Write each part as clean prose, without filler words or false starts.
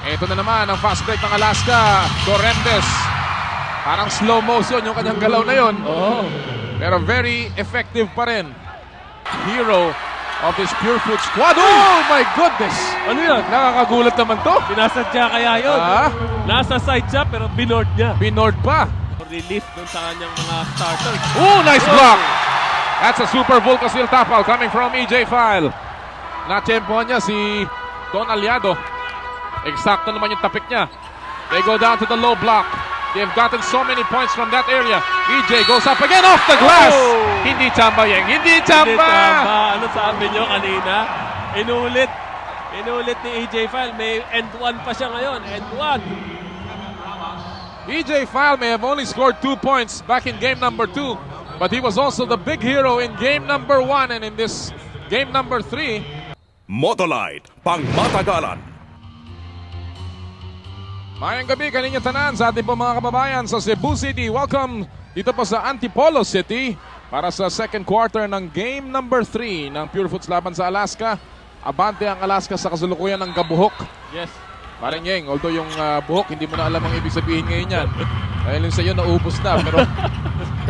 Ito na naman ang fast break ng Alaska. Correntes. Parang slow motion yung kanyang galaw na yon. Oo. Pero very effective pa rin. Hero of this Pure Food squad. Oh my goodness! Ano yun? Nakakagulat naman to. Sinasadya kaya yun. Nasa side siya pero binord niya. Binord pa. Relief dun sa kanyang mga starters. Oh, nice block! That's a super Volcasil tapal coming from EJ File. Na-tempohan niya si Don Aliado. Eksakto naman yung tapik niya. They go down to the low block. They've gotten so many points from that area. EJ goes up again off the glass. Oh! Hindi chamba yan. Hindi Hindi chamba. tama. Ano sabi nyo kanina? Inulit ni EJ File. May end one pa siya ngayon. End one. EJ File may have only scored 2 points back in game number 2. But he was also the big hero in game number 1 and in this game number 3. Motolite, pangmatagalan. Mayang gabi kaninyang tanan sa ating po mga kababayan sa Cebu City. Welcome dito po sa Antipolo City para sa second quarter ng game number 3 ng Pure Foods laban sa Alaska. Abante ang Alaska sa kasulukuyan ng Kabuhok. Yes. Parang Yeng, although yung buhok, hindi mo na alam ang ibig sabihin ngayon yan. Dahil yung sa iyo, naubos na. Pero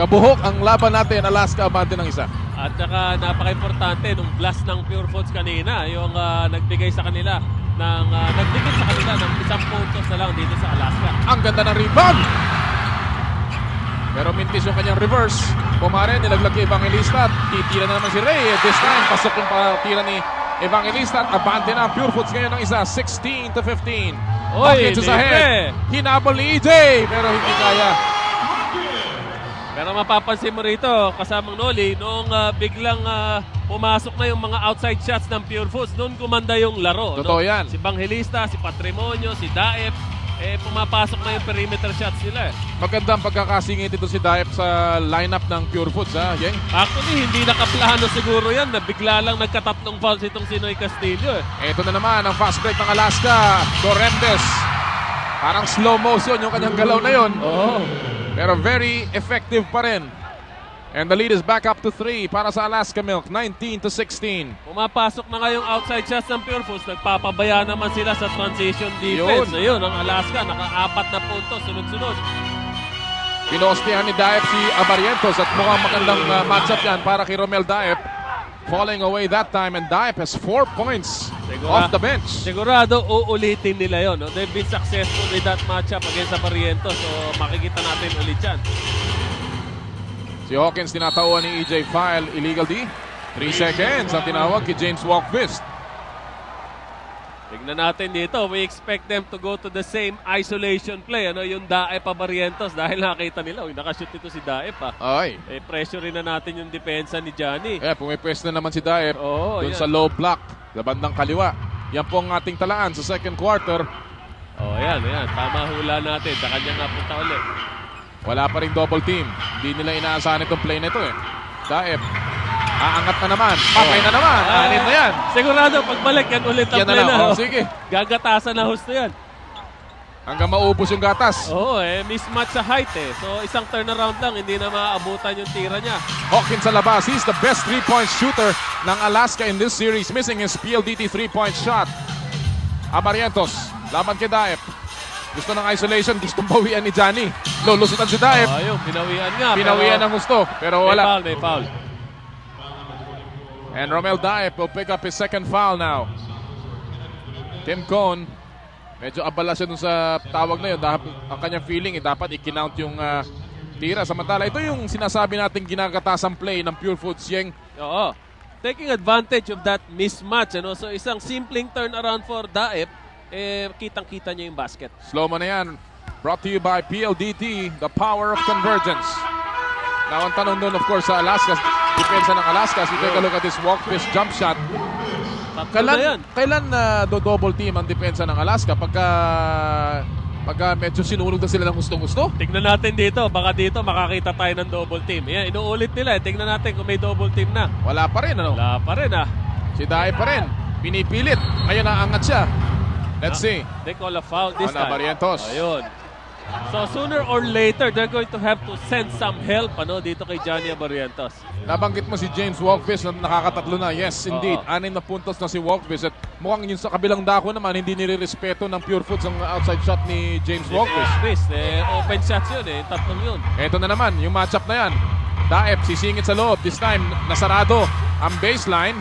Kabuhok ang laban natin, Alaska, abante ng isa. At saka napaka-importante nung blast ng Pure Foods kanina, yung nagbigay sa kanila ng nagdikit sa kanila ng 1 puntos na lang dito sa Alaska. Ang ganda ng rebound! Pero mintis yung kanyang reverse. Pumare, nilaglag kay Evangelista. Titira na naman si Ray. At this time, pasok yung tira ni Evangelista at abante na ang Pure Foods ngayon ng isa, 16-15. Oy, Buckets ahead. Hinabol ni EJ, pero hindi kaya. Pero mapapansin mo rito, kasamang Noli, noong biglang pumasok na yung mga outside shots ng Pure Foods, noon kumanda yung laro. Totoo yan. Si Evangelista, si Patrimonio, si Daep, pumapasok na yung perimeter shots nila. Magandang pagkakasingit ito si Daep sa lineup ng Pure Foods, ha, Yeng? Actually, hindi nakaplano siguro yan na bigla lang nagkatatlong fouls itong Sinoy Castillo. Ito na naman ang fast break ng Alaska. Correntes. Parang slow motion yung kanyang galaw na yon. Oo. Pero very effective pa rin. And the lead is back up to 3 para sa Alaska Milk, 19-16. Pumapasok na ngayong outside shots ng Pure Foods. Nagpapabaya naman sila sa transition defense. Ayun, ang Alaska, naka-4 na puntos, sunod-sunod. Pinostehan ni Daep si Abarientos at mukhang magandang matchup yan para kay Romel Daep. Falling away that time and Daep has 4 points off the bench. Sigurado uulitin nila yon. No? They've been successful with that matchup against Abarientos. So makikita natin ulit yan. Si Hawkins tinatauhan ni EJ File, illegal D. 3 seconds ang tinawag kay James Walkfist. Tignan natin dito. We expect them to go to the same isolation play. Ano, yung Daep Abarientos dahil nakita nila. Uy, nakashoot ito si Daep ha. Ay. Pressure rin na natin yung depensa ni Johnny. Pumipwes na naman si Daep doon yan. sa low block, sa bandang kaliwa. Yan po ang ating talaan sa second quarter. Yan. Tama hula natin. Sa kanya nga punta ulit. Wala pa rin double team. Hindi nila inaasahan itong play na ito eh. Daep, aangat na naman. Patay na naman. Anin na yan. Sigurado, pagbalik yan ulit ang Yan na play lang. na. Oh, sige. Gagatasan na husto yan. Hanggang maubos yung gatas. Mismatch sa height eh. So isang turnaround lang, hindi na maaabutan yung tira niya. Hawkins sa labas. He's the best 3-point shooter ng Alaska in this series. Missing his PLDT 3-point shot. Abarientos, laban kay Daep. Gusto ng isolation, gustong bawian ni Johnny. Lulusutan si Daep. Ayun, pinawian nga. Pinawian ng gusto, pero wala. May foul. And Romel Daep will pick up his second foul now. Tim Cone, medyo abala siya dun sa tawag na yun. Ang kanyang feeling, dapat i-count yung tira. Samantala, ito yung sinasabi natin ginagatasang play ng Pure Foods, Yeng. Oo. Taking advantage of that mismatch. So isang simpleng turnaround for Daep, kitang-kita niya yung basket. Slow mo na yan. Brought to you by PLDT, the power of convergence. Now, ang tanong doon, of course, sa Alaska, depensa ng Alaska, as we take a look at this walk-fist jump shot. Kailan do-double team ang depensa ng Alaska? Pagka medyo sinulog na sila ng gustong-gusto? Tignan natin dito. Baka dito makakita tayo ng double team. Yan, inuulit nila. Tignan natin kung may double team na. Wala pa rin, ano? Wala pa rin, Si Daep pa rin. Pinipilit. Ngayon naangat siya. Let's see. They call a foul this time. Barrientos. Ayun. So sooner or later, they're going to have to send some help dito kay Johnny Abarientos. Nabanggit mo si James Walkfish na nakakatatlo na. Yes, indeed. Oo. 6 na puntos na si Walkfish. At mukhang yun sa kabilang dako naman, hindi nire-respeto ng Pure Foods ang outside shot ni James Walkfish. Chris, open shots yun tatlong yun. Ito na naman, yung matchup na yan. Daep, sisingit sa loob. This time, nasarado ang baseline.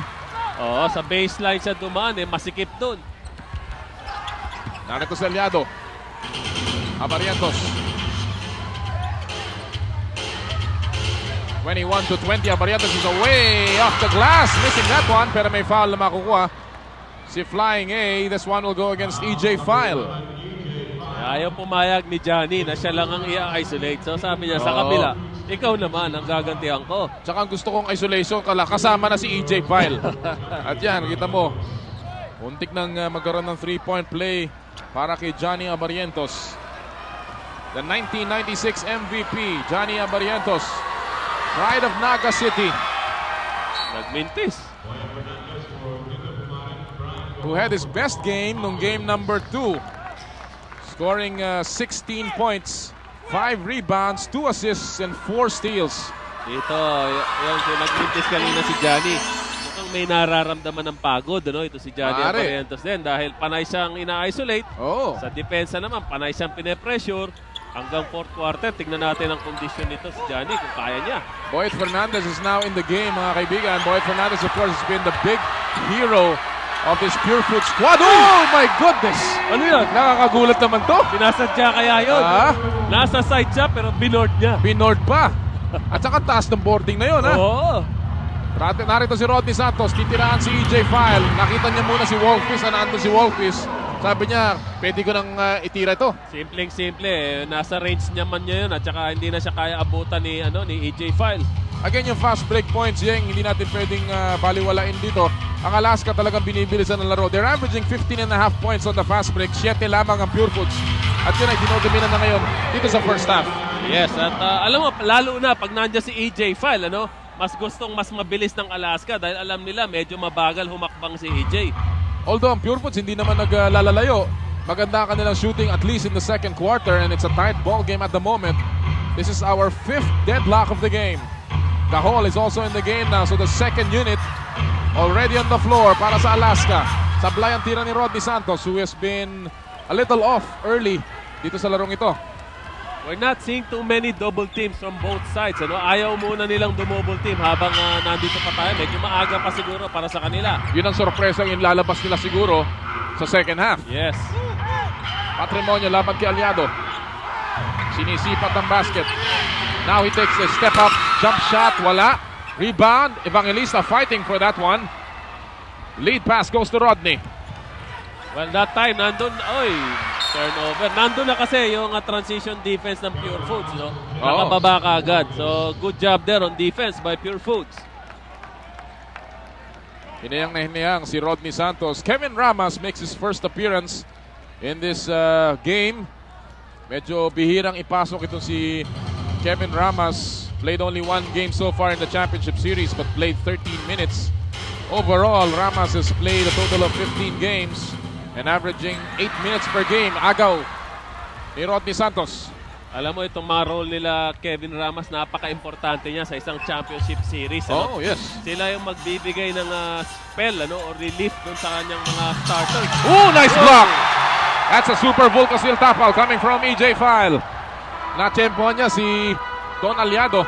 Oo, sa baseline siya dumaan masikip dun. Narito si Aliado. Abarientos. 21-20. Abarientos is away off the glass. Missing that one, pero may foul na makukuha. Si Flying A. This one will go against EJ File. Ayaw pumayag ni Johnny na siya lang ang i-isolate. So sabi niya sa Oo. kabila, ikaw naman ang gagantihan ko. Tsaka ang gusto kong isolation, kasama na si EJ File. At yan, kita mo. Untik nang magkaroon ng 3-point play para kay Johnny Abarientos. The 1996 MVP, Johnny Abarientos. Pride of Naga City. Nagmintis. Who had his best game nung game number 2. Scoring 16 points, 5 rebounds, 2 assists, and 4 steals. Dito, yung nagmintis kanina si Johnny. Mukhang may nararamdaman ng pagod, ito si Johnny Maaari. Abarientos din dahil panay siyang ina-isolate. Oh, Sa depensa naman, panay siyang pine-pressure. Hanggang fourth quarter, tignan natin ang kondisyon nito si Johnny kung kaya niya. Boyd Fernandez is now in the game, mga kaibigan. Boyd Fernandez, of course, has been the big hero of this Pure Food squad. Oh, my goodness! Ano yan? Nakakagulat naman to. Pinasadya kaya yun. Ah? Nasa side siya pero binord niya. Binord pa. At saka taas ng boarding na yun, ha? Oo. Narito si Rodney Santos, titiraan si EJ File. Nakita niya muna si Wolfis na nandun si Wolfis. Sabi niya, pwede ko nang itira ito. Simpleng-simple. Nasa range niya man niya yun at saka hindi na siya kaya abutan ni EJ File. Again, yung fast break points, Yeng, hindi natin pwedeng baliwalain dito. Ang Alaska talagang binibilisan ng laro. They're averaging 15.5 points on the fast break. 7 lamang ang Pure Foods. At yun ay dinodomina na ngayon dito sa first half. Yes, at alam mo, lalo na pag nandiyan si EJ File, mas gustong mas mabilis ng Alaska dahil alam nila medyo mabagal humakbang si EJ. Although ang Pure Foods hindi naman naglalalayo. Maganda ang kanilang shooting at least in the second quarter and it's a tight ball game at the moment. This is our 5th deadlock of the game. Cajol is also in the game now, so the second unit already on the floor para sa Alaska. Sablay ang tira ni Rodney Santos who has been a little off early dito sa larong ito. We're not seeing too many double teams from both sides. Ayaw muna nilang dumouble team habang nandito pa tayo. Medyo maaga pa siguro para sa kanila. Yun ang sorpresa yung lalabas nila siguro sa second half. Yes. Patrimonio laban kay Aliado. Sinisipat ang basket. Now he takes a step up, jump shot, wala. Rebound, Evangelista fighting for that one. Lead pass goes to Rodney. Well, that time, turnover. Nandun na kasi yung transition defense ng Pure Foods, Nakababa ka agad. So, good job there on defense by Pure Foods. Hinayang na hinayang si Rodney Santos. Kevin Ramas makes his first appearance in this game. Medyo bihirang ipasok itong si Kevin Ramas. Played only 1 game so far in the championship series but played 13 minutes. Overall, Ramas has played a total of 15 games and averaging 8 minutes per game. Agaw ni Rodney Santos. Alam mo, itong mga role nila Kevin Ramas, napaka-importante niya sa isang championship series. Oh, yes. Sila yung magbibigay ng spell or relief dun sa kanyang mga starters. Oh, nice block! That's a super Volcasil tapal coming from EJ File. Na-tempo niya si Don Aliado.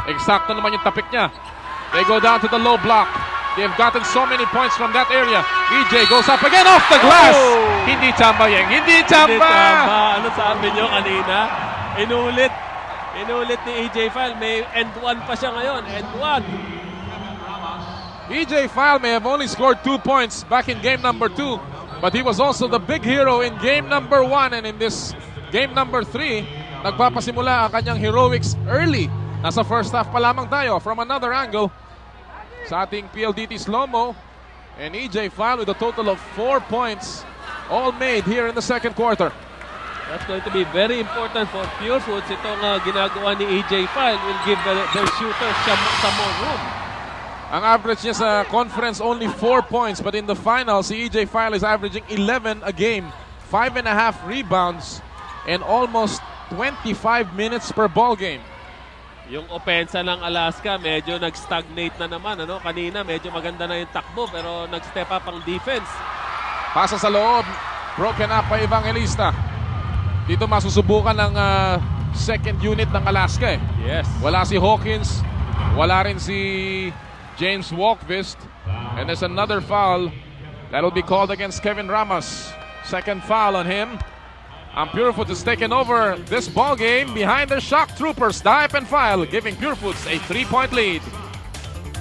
Eksakto naman yung tapik niya. They go down to the low block. They've gotten so many points from that area. EJ goes up again off the glass. Oh! Hindi chamba, Yeng. Hindi Hindi chamba! tama. Ano sabi nyo kanina? Inulit ni EJ File. May end one pa siya ngayon. End one. EJ File may have only scored 2 points back in game number 2. But he was also the big hero in game number 1. And in this game number 3, nagpapasimula ang kanyang heroics early. Nasa first half pa lamang tayo from another angle sa ating PLDT slow-mo. And EJ File with a total of 4 points, all made here in the second quarter. That's going to be very important for Pure Foods. Itong ginagawa ni EJ File will give their shooters some more room. Ang average niya sa conference only 4 points, but in the final, si EJ File is averaging 11 a game, 5.5 rebounds, in almost 25 minutes per ball game. Yung opensa ng Alaska medyo nag-stagnate na naman. Ano? Kanina medyo maganda na yung takbo pero nag-step up ang defense. Pasa sa loob. Broken up pa Evangelista. Dito masusubukan ng second unit ng Alaska. Yes. Wala si Hawkins. Wala rin si James Walkvist. And there's another foul that'll be called against Kevin Ramos. Second foul on him. And Purefoods is taking over this ball game behind the Shock Troopers. The Hype and File giving Purefoods a 3-point lead.